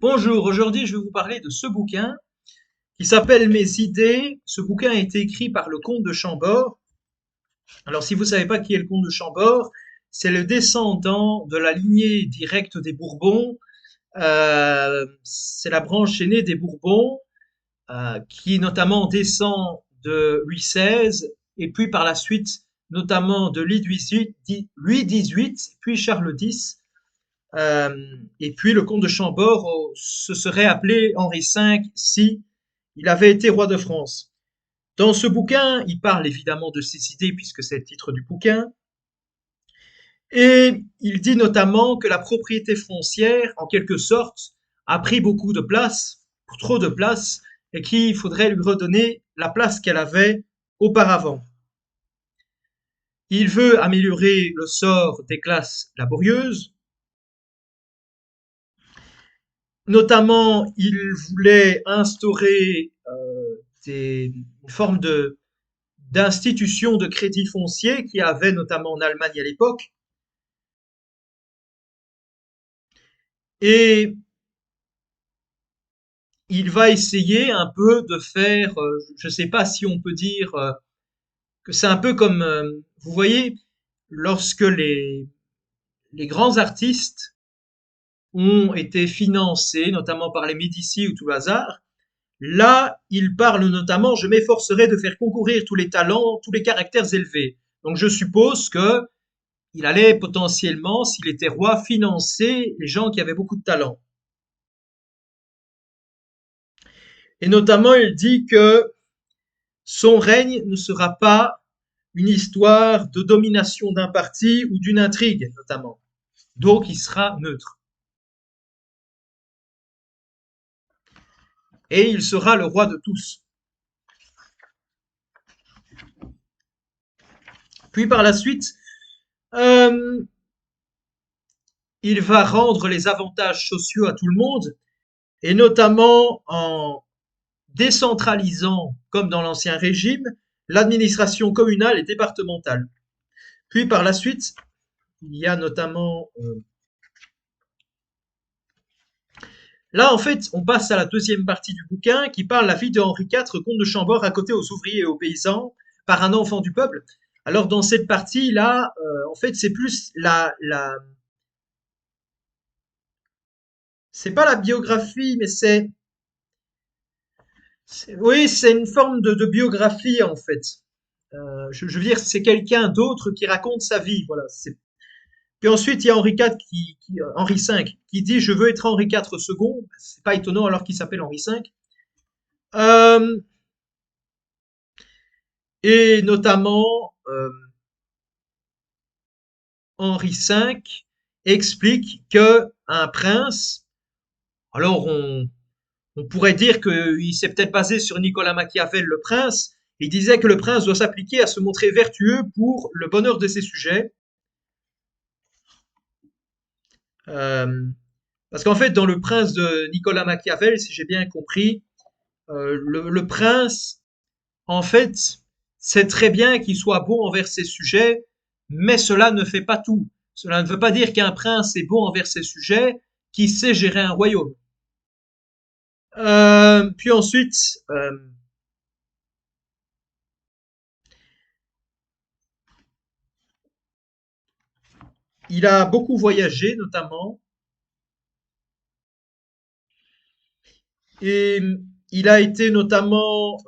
Bonjour, aujourd'hui je vais vous parler de ce bouquin qui s'appelle Mes idées. Ce bouquin a été écrit par le comte de Chambord. Alors si vous ne savez pas qui est le comte de Chambord, c'est le descendant de la lignée directe des Bourbons. C'est la branche aînée des Bourbons qui notamment descend de Louis XVI et puis par la suite notamment de Louis XVIII, puis Charles X. Et puis le comte de Chambord se serait appelé Henri V si il avait été roi de France. Dans ce bouquin, il parle évidemment de ses idées puisque c'est le titre du bouquin. Et il dit notamment que la propriété foncière, en quelque sorte, a pris beaucoup de place, trop de place, et qu'il faudrait lui redonner la place qu'elle avait auparavant. Il veut améliorer le sort des classes laborieuses. Notamment, il voulait instaurer une forme d'institution de crédit foncier qu'il y avait notamment en Allemagne à l'époque. Et il va essayer un peu de faire, je ne sais pas si on peut dire que c'est un peu comme, vous voyez, lorsque les grands artistes ont été financés, notamment par les Médicis ou tout hasard. Là, il parle notamment, je m'efforcerai de faire concourir tous les talents, tous les caractères élevés. Donc je suppose que il allait potentiellement, s'il était roi, financer les gens qui avaient beaucoup de talent. Et notamment, il dit que son règne ne sera pas une histoire de domination d'un parti ou d'une intrigue, notamment. Donc, il sera neutre. Et il sera le roi de tous. Puis par la suite, euh, il va rendre les avantages sociaux à tout le monde, et notamment en décentralisant, comme dans l'Ancien Régime, l'administration communale et départementale. Puis par la suite, il y a notamment... Là, en fait, on passe à la deuxième partie du bouquin qui parle de la vie de Henri IV, comte de Chambord, à côté aux ouvriers et aux paysans, par un enfant du peuple. Alors dans cette partie-là, en fait, c'est plus c'est pas la biographie, mais oui, c'est une forme de biographie en fait. Je veux dire, c'est quelqu'un d'autre qui raconte sa vie. Voilà. Puis ensuite, il y a Henri V qui dit je veux être Henri IV second. C'est pas étonnant alors qu'il s'appelle Henri V. Euh, et notamment, Henri V explique que un prince, alors on pourrait dire qu'il s'est peut-être basé sur Nicolas Machiavel, le prince. Il disait que le prince doit s'appliquer à se montrer vertueux pour le bonheur de ses sujets. Euh, Parce qu'en fait, dans le prince de Nicolas Machiavel, si j'ai bien compris, le prince, en fait, sait très bien qu'il soit bon envers ses sujets, mais cela ne fait pas tout. Cela ne veut pas dire qu'un prince est bon envers ses sujets, qui sait gérer un royaume. Puis ensuite, il a beaucoup voyagé, notamment, et il a été notamment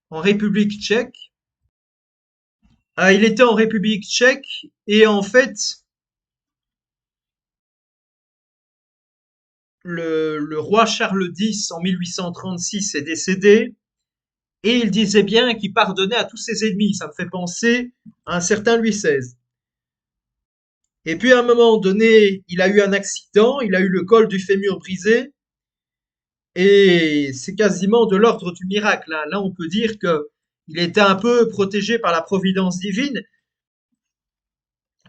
en République tchèque. Il était en République tchèque et en fait, le roi Charles X en 1836 est décédé et il disait bien qu'il pardonnait à tous ses ennemis. Ça me fait penser à un certain Louis XVI. Et puis à un moment donné, il a eu un accident, il a eu le col du fémur brisé et c'est quasiment de l'ordre du miracle. Là, on peut dire que il était un peu protégé par la providence divine.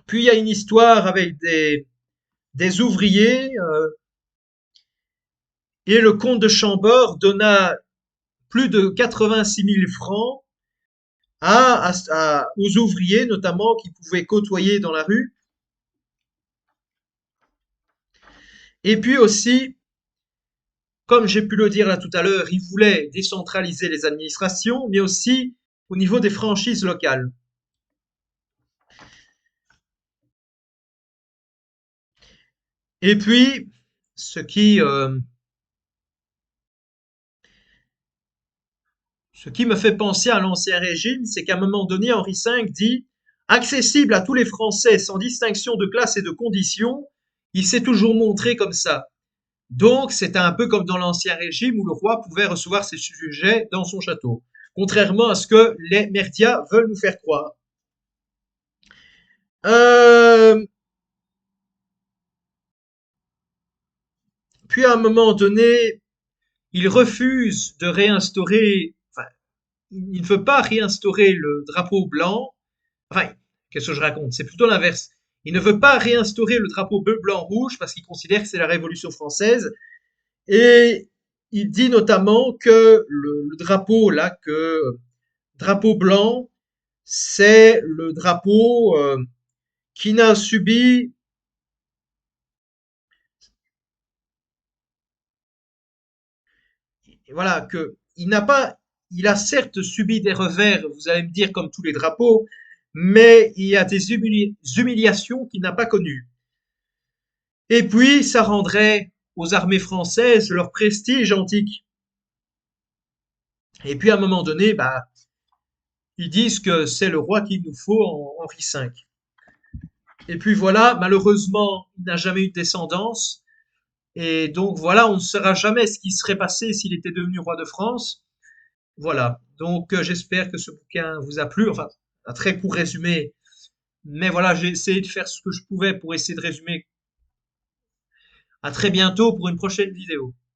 Puis il y a une histoire avec des ouvriers et le comte de Chambord donna plus de 86 000 francs aux ouvriers, notamment, qui pouvaient côtoyer dans la rue. Et puis aussi, comme j'ai pu le dire là tout à l'heure, il voulait décentraliser les administrations, mais aussi au niveau des franchises locales. Et puis, ce qui, euh, ce qui me fait penser à l'Ancien Régime, c'est qu'à un moment donné, Henri V dit accessible à tous les Français sans distinction de classe et de conditions, il s'est toujours montré comme ça. Donc, c'était un peu comme dans l'Ancien Régime où le roi pouvait recevoir ses sujets dans son château, contrairement à ce que les médias veulent nous faire croire. Euh, Puis à un moment donné, il refuse de réinstaurer, enfin, il ne veut pas réinstaurer le drapeau blanc. Enfin, qu'est-ce que je raconte? C'est plutôt l'inverse. Il ne veut pas réinstaurer le drapeau bleu, blanc, rouge parce qu'il considère que c'est la Révolution française. Et il dit notamment que le drapeau là, que drapeau blanc, c'est le drapeau qui n'a subi, voilà, que il n'a pas, il a certes subi des revers, vous allez me dire comme tous les drapeaux, mais il y a des humiliations qu'il n'a pas connues. Et puis, ça rendrait aux armées françaises leur prestige antique. Et puis, à un moment donné, bah, ils disent que c'est le roi qu'il nous faut en Henri V. Et puis voilà, malheureusement, il n'a jamais eu de descendance. Et donc voilà, on ne saura jamais ce qui serait passé s'il était devenu roi de France. Voilà. Donc j'espère que ce bouquin vous a plu. Enfin, un très court résumé. Mais voilà, j'ai essayé de faire ce que je pouvais pour essayer de résumer. À très bientôt pour une prochaine vidéo.